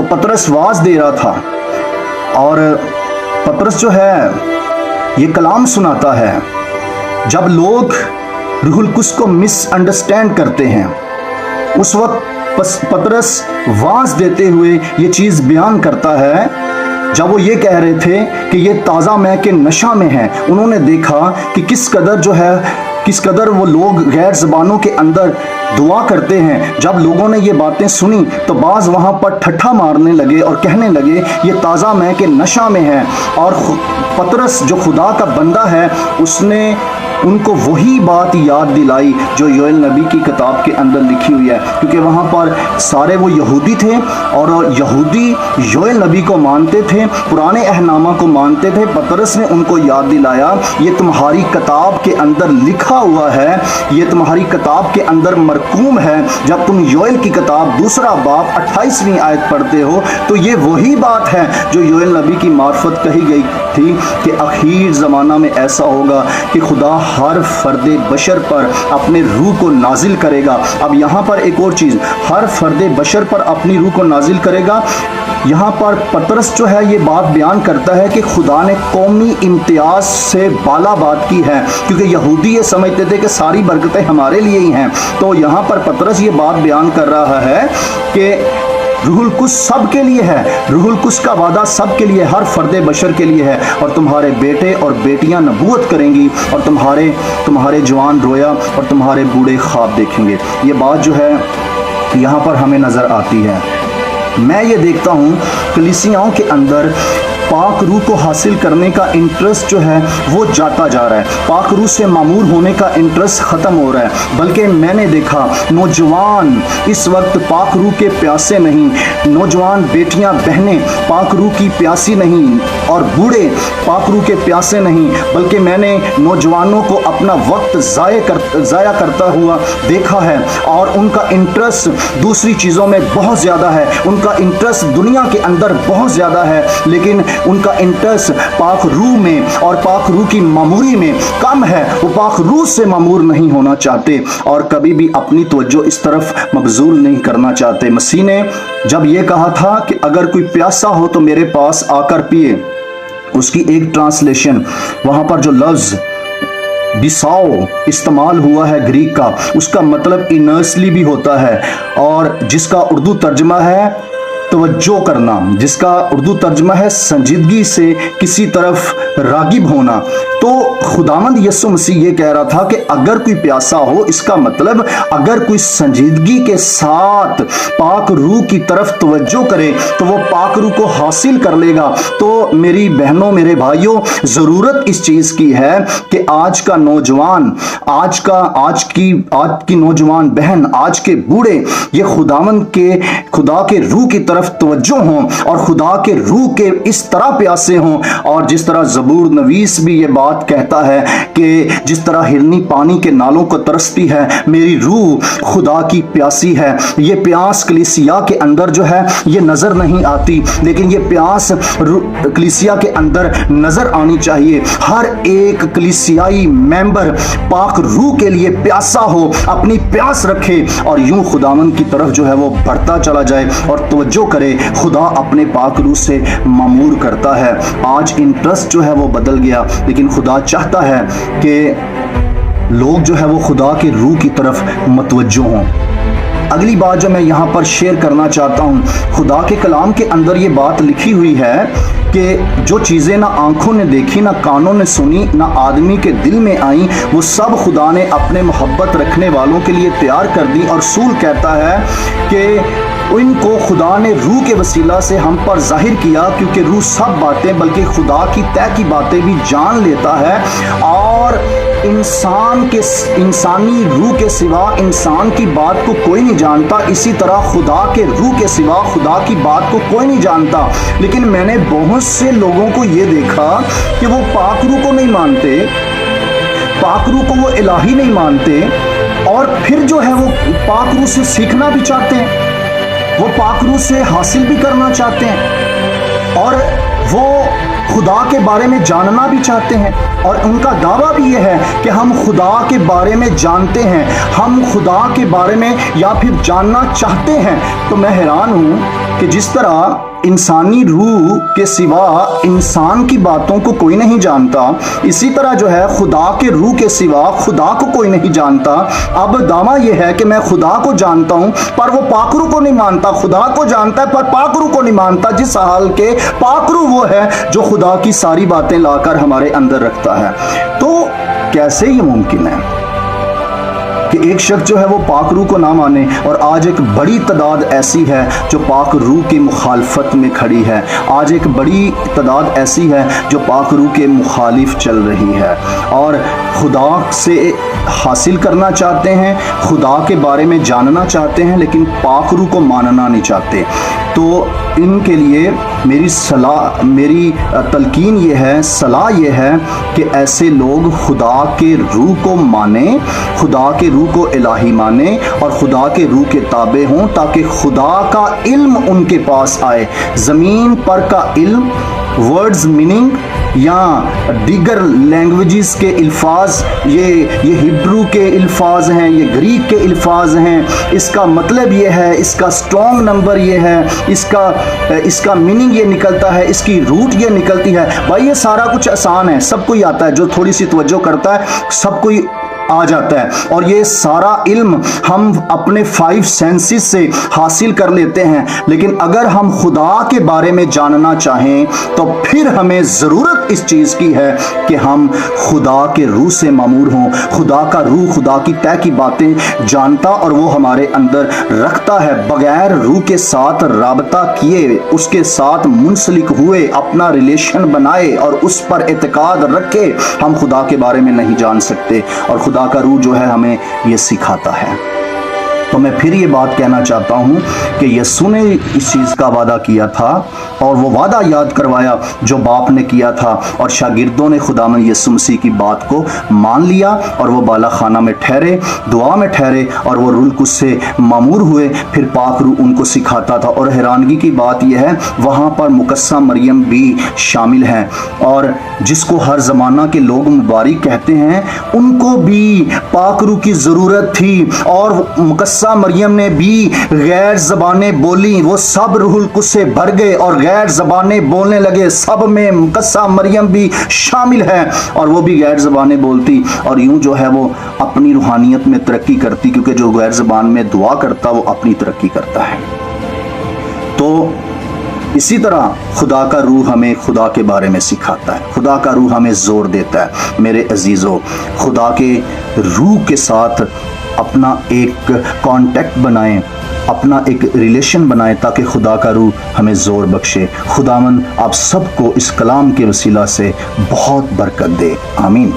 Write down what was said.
تو پطرس واز دے رہا تھا، اور پطرس جو ہے یہ کلام سناتا ہے۔ جب لوگ روح القدس کو مس انڈرسٹینڈ کرتے ہیں، اس وقت پطرس واز دیتے ہوئے یہ چیز بیان کرتا ہے۔ جب وہ یہ کہہ رہے تھے کہ یہ تازہ مے کے نشہ میں ہیں، انہوں نے دیکھا کہ کس قدر وہ لوگ غیر زبانوں کے اندر دعا کرتے ہیں۔ جب لوگوں نے یہ باتیں سنی تو بعض وہاں پر ٹھٹھا مارنے لگے اور کہنے لگے یہ تازہ مے کے نشہ میں ہیں، اور پطرس جو خدا کا بندہ ہے اس نے ان کو وہی بات یاد دلائی جو یوئیل نبی کی کتاب کے اندر لکھی ہوئی ہے، کیونکہ وہاں پر سارے وہ یہودی تھے اور یہودی یوئیل نبی کو مانتے تھے، پرانے عہد کو مانتے تھے۔ پطرس نے ان کو یاد دلایا یہ تمہاری کتاب کے اندر لکھا ہوا ہے، یہ تمہاری کتاب کے اندر مرقوم ہے۔ جب تم یوئیل کی کتاب دوسرا باب 28ویں آیت پڑھتے ہو تو یہ وہی بات ہے جو یوئیل نبی کی معرفت کہی گئی تھی کہ آخر زمانہ میں ایسا ہوگا کہ خدا ہر فرد بشر پر اپنے روح کو نازل کرے گا۔ اب یہاں پر ایک اور چیز، ہر فرد بشر پر اپنی روح کو نازل کرے گا۔ یہاں پر پطرس جو ہے یہ بات بیان کرتا ہے کہ خدا نے قومی امتیاز سے بالا بات کی ہے، کیونکہ یہودی یہ سمجھتے تھے کہ ساری برکتیں ہمارے لیے ہی ہیں۔ تو یہاں پر پطرس یہ بات بیان کر رہا ہے کہ روح القدس سب کے لیے ہے، روح القدس کا وعدہ سب کے لیے، ہر فرد بشر کے لیے ہے، اور تمہارے بیٹے اور بیٹیاں نبوت کریں گی، اور تمہارے جوان رویا اور تمہارے بوڑھے خواب دیکھیں گے۔ یہ بات جو ہے یہاں پر ہمیں نظر آتی ہے۔ میں یہ دیکھتا ہوں کلیسیاؤں کے اندر پاک روح کو حاصل کرنے کا انٹرسٹ جو ہے وہ جاتا جا رہا ہے، پاک روح سے معمور ہونے کا انٹرسٹ ختم ہو رہا ہے، بلکہ میں نے دیکھا نوجوان اس وقت پاک روح کے پیاسے نہیں، نوجوان بیٹیاں بہنیں پاک روح کی پیاسی نہیں، اور بوڑھے پاک روح کے پیاسے نہیں، بلکہ میں نے نوجوانوں کو اپنا وقت ضائع کرتا ہوا دیکھا ہے، اور ان کا انٹرسٹ دوسری چیزوں میں بہت زیادہ ہے، ان کا انٹرسٹ دنیا کے اندر بہت زیادہ ہے، لیکن ان کا انٹرسٹ پاک روح میں اور پاک روح کی معموری میں کم ہے۔ وہ پاک روح سے معمور نہیں ہونا چاہتے اور کبھی بھی اپنی توجہ اس طرف مبذول نہیں کرنا چاہتے۔ مسیح نے جب یہ کہا تھا کہ اگر کوئی پیاسا ہو تو میرے پاس آ کر پیے، اس کی ایک ٹرانسلیشن وہاں پر جو لفظ بساؤ استعمال ہوا ہے گریک کا، اس کا مطلب انرسلی بھی ہوتا ہے، اور جس کا اردو ترجمہ ہے توجہ کرنا، جس کا اردو ترجمہ ہے سنجیدگی سے کسی طرف راغب ہونا۔ تو خداوند یسوع مسیح یہ کہہ رہا تھا کہ اگر کوئی پیاسا ہو، اس کا مطلب اگر کوئی سنجیدگی کے ساتھ پاک روح کی طرف توجہ کرے تو وہ پاک روح کو حاصل کر لے گا۔ تو میری بہنوں، میرے بھائیوں، ضرورت اس چیز کی ہے کہ آج کا نوجوان، آج کی نوجوان بہن، آج کے بوڑھے یہ خدا کے روح کی طرف توجہ ہوں اور خدا کے روح کے اس طرح پیاسے ہوں، اور جس طرح زبور نویس بھی یہ بات کہتا ہے کہ جس طرح ہرنی پانی کے نالوں کو ترستی ہے، میری روح خدا کی پیاسی ہے۔ یہ پیاس کلیسیا کے اندر جو ہے یہ نظر نہیں آتی، لیکن یہ پیاس کلیسیا کے اندر نظر آنی چاہیے۔ ہر ایک کلیسیائی ممبر پاک روح کے لیے پیاسا ہو، اپنی پیاس رکھے، اور یوں خداوند کی طرف جو ہے وہ بڑھتا چلا جائے اور توجہ کرے۔ خدا اپنے پاک روح سے معمور کرتا ہے۔ آج انٹرسٹ جو ہے وہ بدل گیا، لیکن خدا چاہتا ہے کہ لوگ جو ہے وہ خدا کے روح کی طرف متوجہ ہوں۔ اگلی بات جو میں یہاں پر شیئر کرنا چاہتا ہوں، خدا کے کلام کے اندر یہ بات لکھی ہوئی ہے کہ جو چیزیں نہ آنکھوں نے دیکھی، نہ کانوں نے سنی، نہ آدمی کے دل میں آئیں، وہ سب خدا نے اپنے محبت رکھنے والوں کے لیے تیار کر دی۔ اور رسول کہتا ہے کہ ان کو خدا نے روح کے وسیلہ سے ہم پر ظاہر کیا، کیونکہ روح سب باتیں بلکہ خدا کی طے کی باتیں بھی جان لیتا ہے، اور انسانی روح کے سوا انسان کی بات کو کوئی نہیں جانتا، اسی طرح خدا کے روح کے سوا خدا کی بات کو کوئی نہیں جانتا۔ لیکن میں نے بہت سے لوگوں کو یہ دیکھا کہ وہ پاک روح کو نہیں مانتے، پاک روح کو وہ الہی نہیں مانتے، اور پھر جو ہے وہ پاک روح سے سیکھنا بھی چاہتے ہیں، وہ پاک روح سے حاصل بھی کرنا چاہتے ہیں، اور وہ خدا کے بارے میں جاننا بھی چاہتے ہیں، اور ان کا دعویٰ بھی یہ ہے کہ ہم خدا کے بارے میں جانتے ہیں، ہم خدا کے بارے میں یا پھر جاننا چاہتے ہیں۔ تو میں حیران ہوں کہ جس طرح انسانی روح کے سوا انسان کی باتوں کو کوئی نہیں جانتا، اسی طرح جو ہے خدا کے روح کے سوا خدا کو کوئی نہیں جانتا۔ اب دعویٰ یہ ہے کہ میں خدا کو جانتا ہوں پر وہ پاک روح کو نہیں مانتا، خدا کو جانتا ہے پر پاک روح کو نہیں مانتا، جس حال کے پاک روح وہ ہے جو خدا کی ساری باتیں لا کر ہمارے اندر رکھتا ہے۔ تو کیسے یہ ممکن ہے کہ ایک شخص جو ہے وہ پاک روح کو نہ مانے، اور آج ایک بڑی تعداد ایسی ہے جو پاک روح کی مخالفت میں کھڑی ہے، آج ایک بڑی تعداد ایسی ہے جو پاک روح کے مخالف چل رہی ہے اور خدا سے حاصل کرنا چاہتے ہیں، خدا کے بارے میں جاننا چاہتے ہیں، لیکن پاک روح کو ماننا نہیں چاہتے۔ تو ان کے لیے میری تلقین یہ ہے، صلاح یہ ہے کہ ایسے لوگ خدا کے روح کو مانیں، خدا کے روح کو الہی مانیں اور خدا کے روح کے تابع ہوں، تاکہ خدا کا علم ان کے پاس آئے، زمین پر کا علم، ورڈز میننگ یا دیگر لینگویجز کے الفاظ، یہ ہبرو کے الفاظ ہیں، یہ گریک کے الفاظ ہیں، اس کا مطلب یہ ہے، اس کا سٹرونگ نمبر یہ ہے، اس کا میننگ یہ نکلتا ہے، اس کی روٹ یہ نکلتی ہے۔ بھائی یہ سارا کچھ آسان ہے، سب کو ہی آتا ہے، جو تھوڑی سی توجہ کرتا ہے سب کو ہی آ جاتا ہے، اور یہ سارا علم ہم اپنے 5 سینسز سے حاصل کر لیتے ہیں۔ لیکن اگر ہم خدا کے بارے میں جاننا چاہیں تو پھر ہمیں ضرورت اس چیز کی ہے کہ ہم خدا کے روح سے مامور ہوں۔ خدا کا روح خدا کی طے کی باتیں جانتا اور وہ ہمارے اندر رکھتا ہے، بغیر روح کے ساتھ رابطہ کیے، اس کے ساتھ منسلک ہوئے، اپنا ریلیشن بنائے اور اس پر اعتقاد رکھے ہم خدا کے بارے میں نہیں جان سکتے، اور خدا کا روح جو ہے ہمیں یہ سکھاتا ہے۔ تو میں پھر یہ بات کہنا چاہتا ہوں کہ یسوع نے اس چیز کا وعدہ کیا تھا اور وہ وعدہ یاد کروایا جو باپ نے کیا تھا، اور شاگردوں نے خداوند یسوع مسیح کی بات کو مان لیا اور وہ بالا خانہ میں ٹھہرے، دعا میں ٹھہرے اور وہ روح القدس سے معمور ہوئے۔ پھر پاک روح ان کو سکھاتا تھا، اور حیرانگی کی بات یہ ہے وہاں پر مقدسہ مریم بھی شامل ہیں، اور جس کو ہر زمانہ کے لوگ مبارک کہتے ہیں ان کو بھی پاک روح کی ضرورت تھی، اور مقدسہ مریم نے بھی غیر زبانیں بولی، وہ سب روح القدس سے بھر گئے اور غیر زبانیں بولنے لگے، سب میں مقدسہ مریم بھی شامل ہے اور وہ بھی غیر زبانیں بولتی، اور یوں جو ہے وہ اپنی روحانیت میں ترقی کرتی، کیونکہ جو غیر زبان میں دعا کرتا وہ اپنی ترقی کرتا ہے۔ تو اسی طرح خدا کا روح ہمیں خدا کے بارے میں سکھاتا ہے، خدا کا روح ہمیں زور دیتا ہے۔ میرے عزیزو، خدا کے روح کے ساتھ اپنا ایک کانٹیکٹ بنائیں، اپنا ایک ریلیشن بنائیں تاکہ خدا کا روح ہمیں زور بخشے۔ خداوند آپ سب کو اس کلام کے وسیلہ سے بہت برکت دے، آمین۔